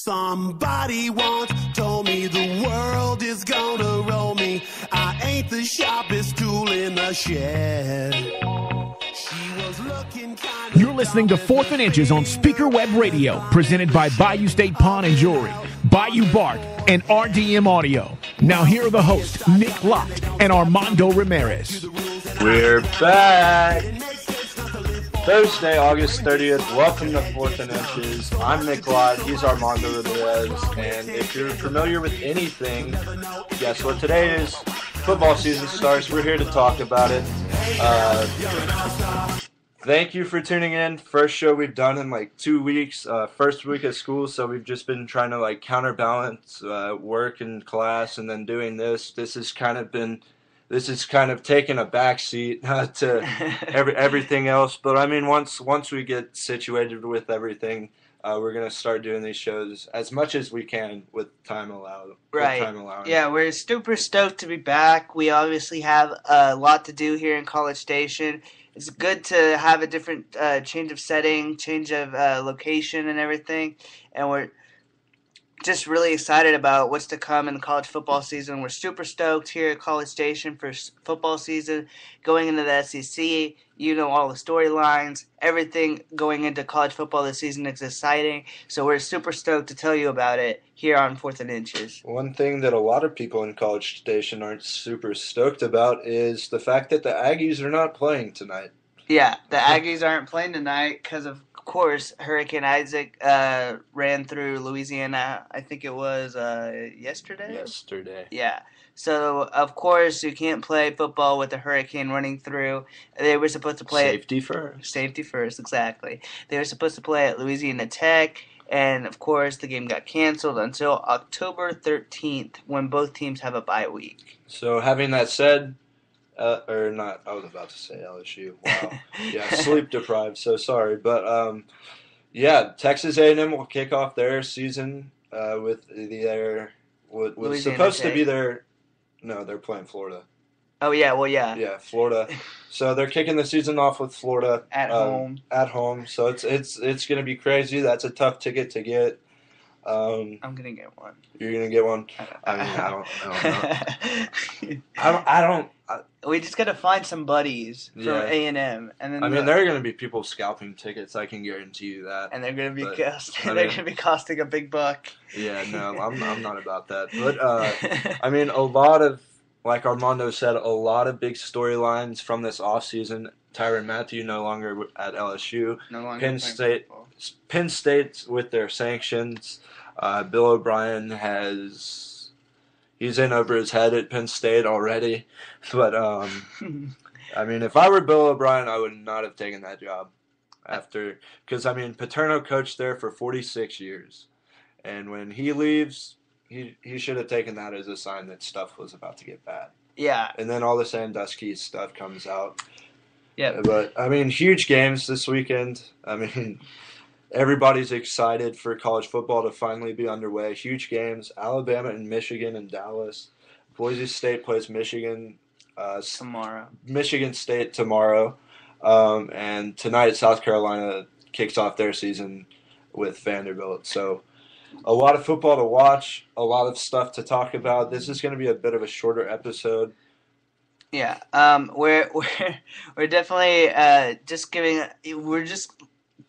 Somebody once told me the world is gonna roll me. I ain't the sharpest tool in the shed. You're listening to Fourth and Inches on Spreaker Web Radio, presented by Bayou State Pawn and Jewelry, Bayou Bark, and RDM Audio. Now here are the hosts, Nick Lott and Armando Ramirez. We're back. Thursday, August 30th. Welcome to Fourth and Inches. I'm Nick Lott. He's Armando Ramirez. And if you're familiar with anything, guess what today is? Football season starts. We're here to talk about it. Thank you for tuning in. First show we've done in like 2 weeks. First week of school, so we've just been trying to like counterbalance work and class, and then doing this. This has kind of taken a backseat to everything else. But I mean, once we get situated with everything, we're gonna start doing these shows as much as we can with time allowed. Right. Time allowing. Yeah, we're super stoked to be back. We obviously have a lot to do here in College Station. It's good to have a different change of setting, change of location and everything. And we're just really excited about what's to come in the college football season. We're super stoked here at College Station for football season. Going into the SEC, you know all the storylines. Everything going into college football this season is exciting. So we're super stoked to tell you about it here on Fourth and Inches. One thing that a lot of people in College Station aren't super stoked about is the fact that the Aggies are not playing tonight. Yeah, the Aggies aren't playing tonight because, of course, Hurricane Isaac ran through Louisiana. I think it was yesterday? Yesterday. Yeah. So, of course, you can't play football with a hurricane running through. They were supposed to play Safety first. Safety first, exactly. They were supposed to play at Louisiana Tech, and, of course, the game got canceled until October 13th when both teams have a bye week. So, having that said, I was about to say LSU. Wow. Yeah, sleep deprived, so sorry. But, Texas A&M will kick off their season with was supposed to be their – no, they're playing Florida. Oh, yeah, well, yeah. Yeah, Florida. So they're kicking the season off with Florida. At home. At home. So it's going to be crazy. That's a tough ticket to get. I'm going to get one. You're going to get one? I don't know. We just got to find some buddies from A&M. And then there are going to be people scalping tickets. I can guarantee you that. And they're going to be costing a big buck. Yeah, no, I'm not about that. But, a lot of, like Armando said, a lot of big storylines from this offseason. Tyrann Mathieu no longer at LSU. No longer Penn State with their sanctions. Bill O'Brien he's in over his head at Penn State already. But, if I were Bill O'Brien, I would not have taken that job because, Paterno coached there for 46 years. And when he leaves, he should have taken that as a sign that stuff was about to get bad. Yeah. And then all the Sandusky stuff comes out. Yeah. But, huge games this weekend. Everybody's excited for college football to finally be underway. Huge games. Alabama and Michigan and Dallas. Boise State plays Michigan tomorrow. Michigan State tomorrow. And tonight South Carolina kicks off their season with Vanderbilt. So a lot of football to watch, a lot of stuff to talk about. This is going to be a bit of a shorter episode. Yeah. We're definitely we're just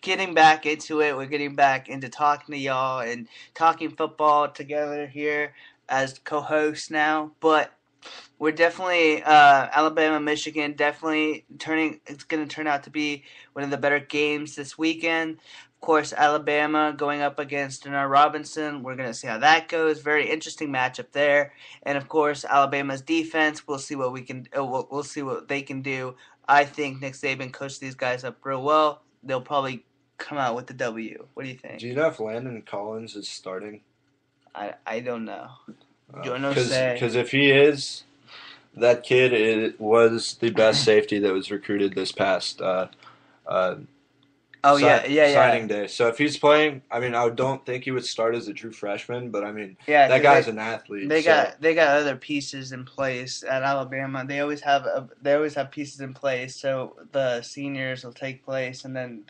getting back into it. We're getting back into talking to y'all and talking football together here as co-hosts now. But we're definitely Alabama, Michigan. Definitely it's going to turn out to be one of the better games this weekend. Of course, Alabama going up against Denard Robinson. We're going to see how that goes. Very interesting matchup there. And of course, Alabama's defense. We'll see what we'll see what they can do. I think Nick Saban coached these guys up real well. They'll probably come out with the W. What do you think? Do you know if Landon Collins is starting? I don't know. Don't know. Because if he is, that kid was the best safety that was recruited this past Oh, yeah. signing day. So if he's playing, I mean, I don't think he would start as a true freshman, but I mean, Yeah, that guy's an athlete. They got other pieces in place at Alabama. They always have pieces in place. So the seniors will take place, and then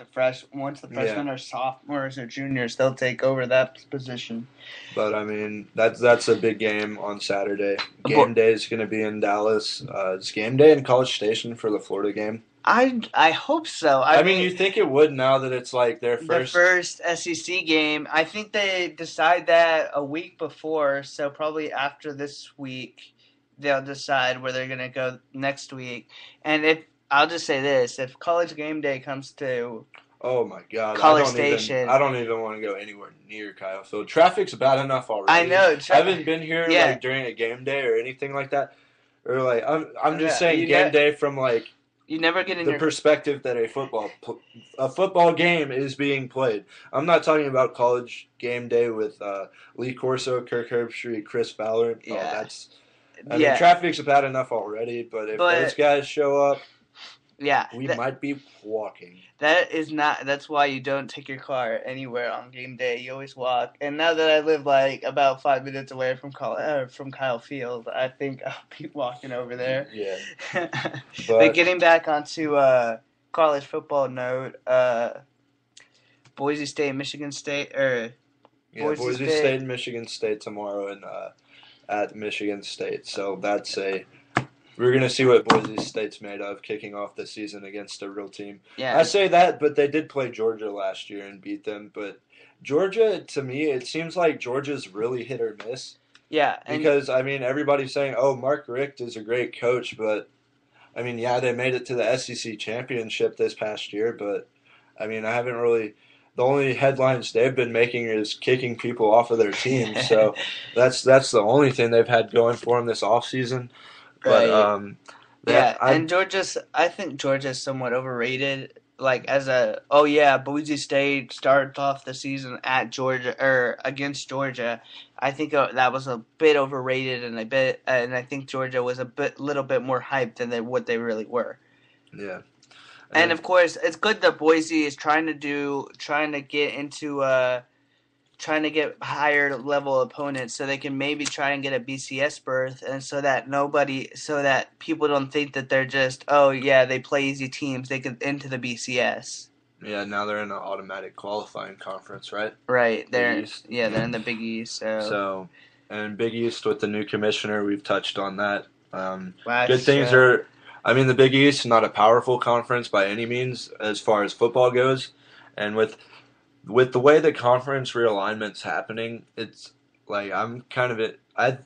once the freshmen are sophomores or juniors, they'll take over that position. But I mean, that's a big game on Saturday. Game day is going to be in Dallas. It's game day in College Station for the Florida game. I hope so. I mean, you think it would now that it's like their first SEC game. I think they decide that a week before, so probably after this week, they'll decide where they're going to go next week. And I'll just say this, if College Game Day comes to oh my God, College Station, I don't even want to go anywhere near Kyle Field. Traffic's bad enough already. I know. I haven't been here like during a game day or anything like that. Or like I'm just saying game day from like you never get in the perspective that a football game is being played. I'm not talking about College Game Day with Lee Corso, Kirk Herbstreit, Chris Ballard. Yeah. I mean, traffic's bad enough already, but if those guys show up, we might be walking. That's why you don't take your car anywhere on game day. You always walk. And now that I live like about 5 minutes away from Kyle Field, I think I'll be walking over there. Yeah. But getting back onto college football note, Boise State, Michigan State, Boise State and Michigan State tomorrow at Michigan State. So we're going to see what Boise State's made of kicking off the season against a real team. Yeah. I say that, but they did play Georgia last year and beat them. But Georgia, to me, it seems like Georgia's really hit or miss. Yeah. Because, I mean, everybody's saying, Mark Richt is a great coach. But, I mean, they made it to the SEC championship this past year. But, I mean, I haven't really – the only headlines they've been making is kicking people off of their team. So that's the only thing they've had going for them this offseason. But, and I think Georgia's somewhat overrated. Like Boise State started off the season at Georgia or against Georgia. I think that was a bit overrated, and I think Georgia was little bit more hyped than what they really were. Yeah. And of course, it's good that Boise is trying to get higher level opponents so they can maybe try and get a BCS berth, and so that people don't think that they're just they play easy teams, they get into the BCS. Yeah, now they're in an automatic qualifying conference, right? Right, they're in the Big East. So and Big East with the new commissioner, we've touched on that. Good things are. I mean, the Big East, not a powerful conference by any means as far as football goes, and with the way the conference realignment's happening, it's like I'm kind of it. I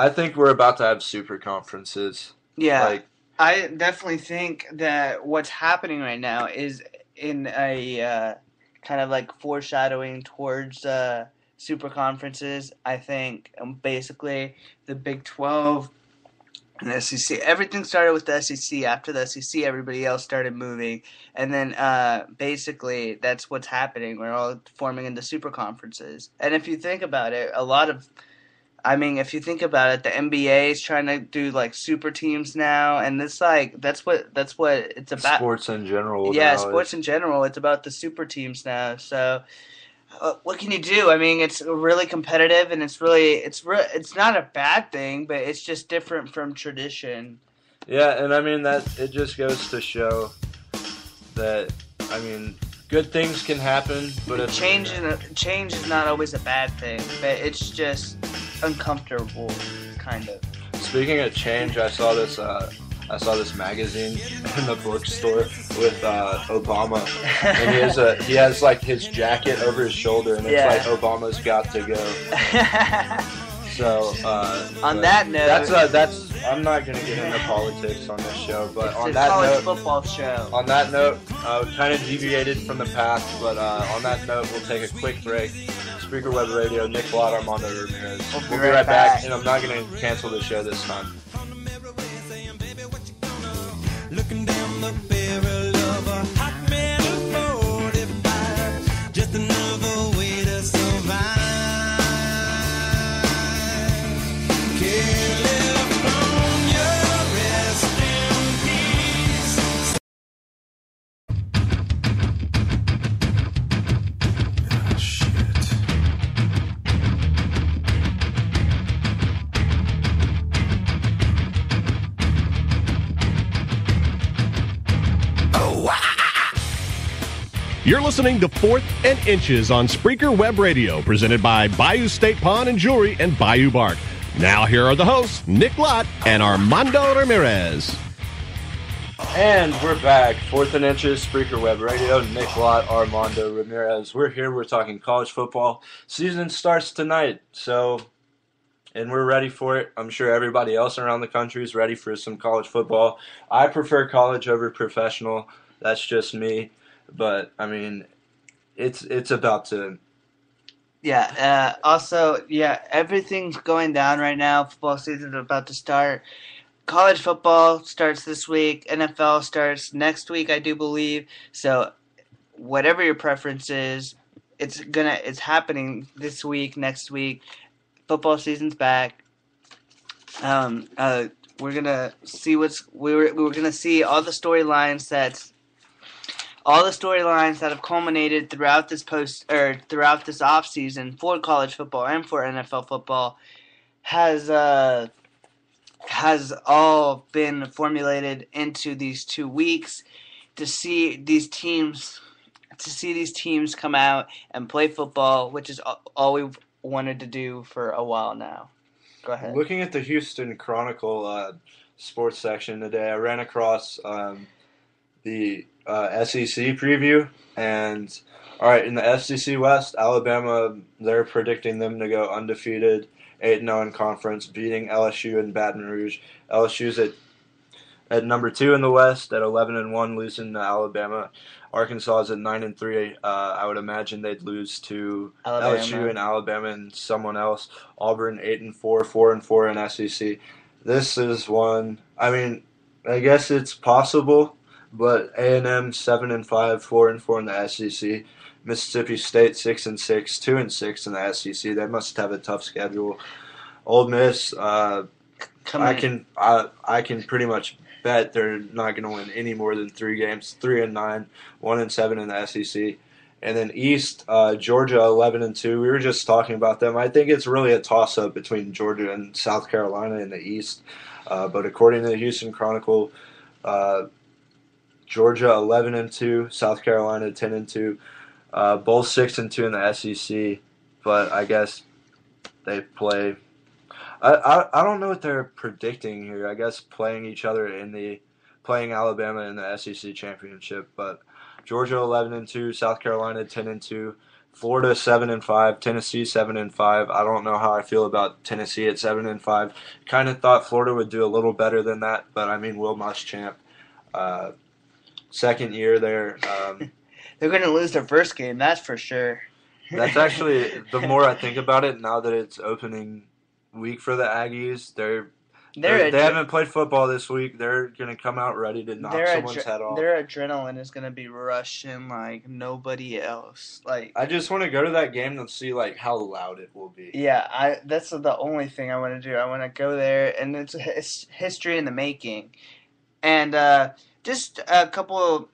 think we're about to have super conferences. Yeah, I definitely think that what's happening right now is in a kind of like foreshadowing towards super conferences. I think basically the Big 12. And the SEC, everything started with the SEC. After the SEC, everybody else started moving, and then basically that's what's happening. We're all forming into super conferences. And if you think about it, if you think about it, the NBA is trying to do like super teams now, and it's like that's what it's about. Sports in general. Yeah, sports in general. It's about the super teams now. So. What can you do? I mean, it's really competitive, and it's not a bad thing, but it's just different from tradition. Yeah, and I mean it just goes to show that good things can happen, but change is not always a bad thing, but it's just uncomfortable, kind of. Speaking of change, I saw this magazine in the bookstore with Obama, and he has like his jacket over his shoulder, and it's like Obama's got to go. So on that note, that's I'm not gonna get into politics on this show, but on that note, football show. On that note, kind of deviated from the path, but on that note, we'll take a quick break. Spreaker Web Radio, Nick Lott, Armando Ramirez. We'll be right back, and I'm not gonna cancel the show this time. Looking down the barrel of a hot metal 45, just another way to survive. California, rest in peace. You're listening to 4th and Inches on Spreaker Web Radio, presented by Bayou State Pawn and Jewelry and Bayou Bark. Now here are the hosts, Nick Lott and Armando Ramirez. And we're back. 4th and Inches, Spreaker Web Radio, Nick Lott, Armando Ramirez. We're here, we're talking college football. Season starts tonight, and we're ready for it. I'm sure everybody else around the country is ready for some college football. I prefer college over professional. That's just me. But, I mean, it's about to... Yeah, everything's going down right now. Football season's about to start. College football starts this week. NFL starts next week, I do believe. So, whatever your preference is, it's happening this week, next week. Football season's back. We're gonna see we're gonna see all the storylines that have culminated throughout this off season for college football and for NFL football has all been formulated into these 2 weeks to see these teams come out and play football, which is all we've wanted to do for a while now. Go ahead. Looking at the Houston Chronicle sports section today, I ran across the SEC preview, and all right, in the SEC West, Alabama, they're predicting them to go undefeated, 8-0 in conference, beating LSU and Baton Rouge. LSU's at number 2 in the West at 11-1, losing to Alabama. Arkansas is at 9-3. I would imagine they'd lose to LSU and Alabama and someone else. Auburn 8-4, 4-4 in SEC. This is one. I mean, I guess it's possible. But A&M 7-5, 4-4 in the SEC. Mississippi State 6-6, 2-6 in the SEC. They must have a tough schedule. Ole Miss, I can pretty much bet they're not going to win any more than 3 games. 3-9, 1-7 in the SEC. And then East, Georgia 11-2. We were just talking about them. I think it's really a toss-up between Georgia and South Carolina in the East. But according to the Houston Chronicle, Georgia 11-2, South Carolina 10-2, both 6-2 in the SEC. But I guess they play. I don't know what they're predicting here. I guess playing each other playing Alabama in the SEC championship. But Georgia 11-2, South Carolina 10-2, Florida 7-5, Tennessee 7-5. I don't know how I feel about Tennessee at 7-5. Kind of thought Florida would do a little better than that, but I mean, Will Muschamp. Second year there. They're going to lose their first game, that's for sure. That's actually, the more I think about it, now that it's opening week for the Aggies, they haven't played football this week. They're going to come out ready to knock someone's head off. Their adrenaline is going to be rushing like nobody else. Like, I just want to go to that game and see like how loud it will be. Yeah, that's the only thing I want to do. I want to go there, and it's history in the making. And just a couple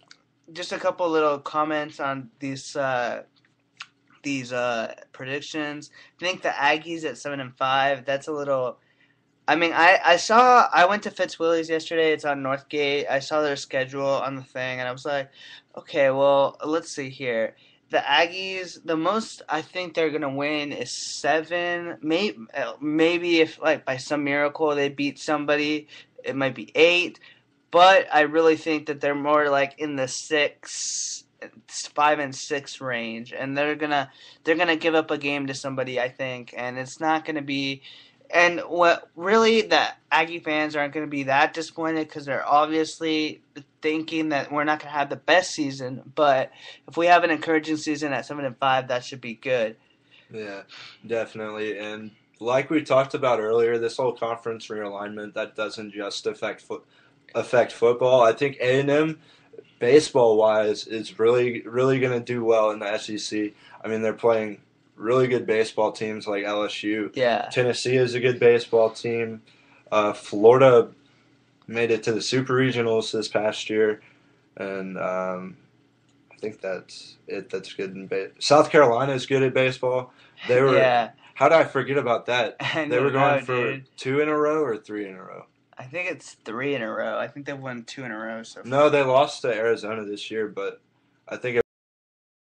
little comments on these predictions. I think the Aggies at 7-5. That's a little. I mean, I went to Fitzwilliams yesterday. It's on Northgate. I saw their schedule on the thing, and I was like, okay, well, let's see here. The Aggies, the most I think they're gonna win is 7. Maybe if like by some miracle they beat somebody, it might be 8. But I really think that they're more like in the 5 and 6 range, and they're gonna give up a game to somebody, I think, and it's not gonna be. And what really the Aggie fans aren't gonna be that disappointed because they're obviously thinking that we're not gonna have the best season. But if we have an encouraging season at 7-5, that should be good. Yeah, definitely. And like we talked about earlier, this whole conference realignment that doesn't just affect football. I think A&M, baseball-wise, is really going to do well in the SEC. I mean, they're playing really good baseball teams like LSU. Yeah. Tennessee is a good baseball team. Florida made it to the Super Regionals this past year, and I think that's it. That's good in South Carolina is good at baseball. They were. Yeah. How did I forget about that? They were going for dude. 2 in a row or 3 in a row. I think it's 3 in a row. I think they've won 2 in a row so far. No, they lost to Arizona this year, but I think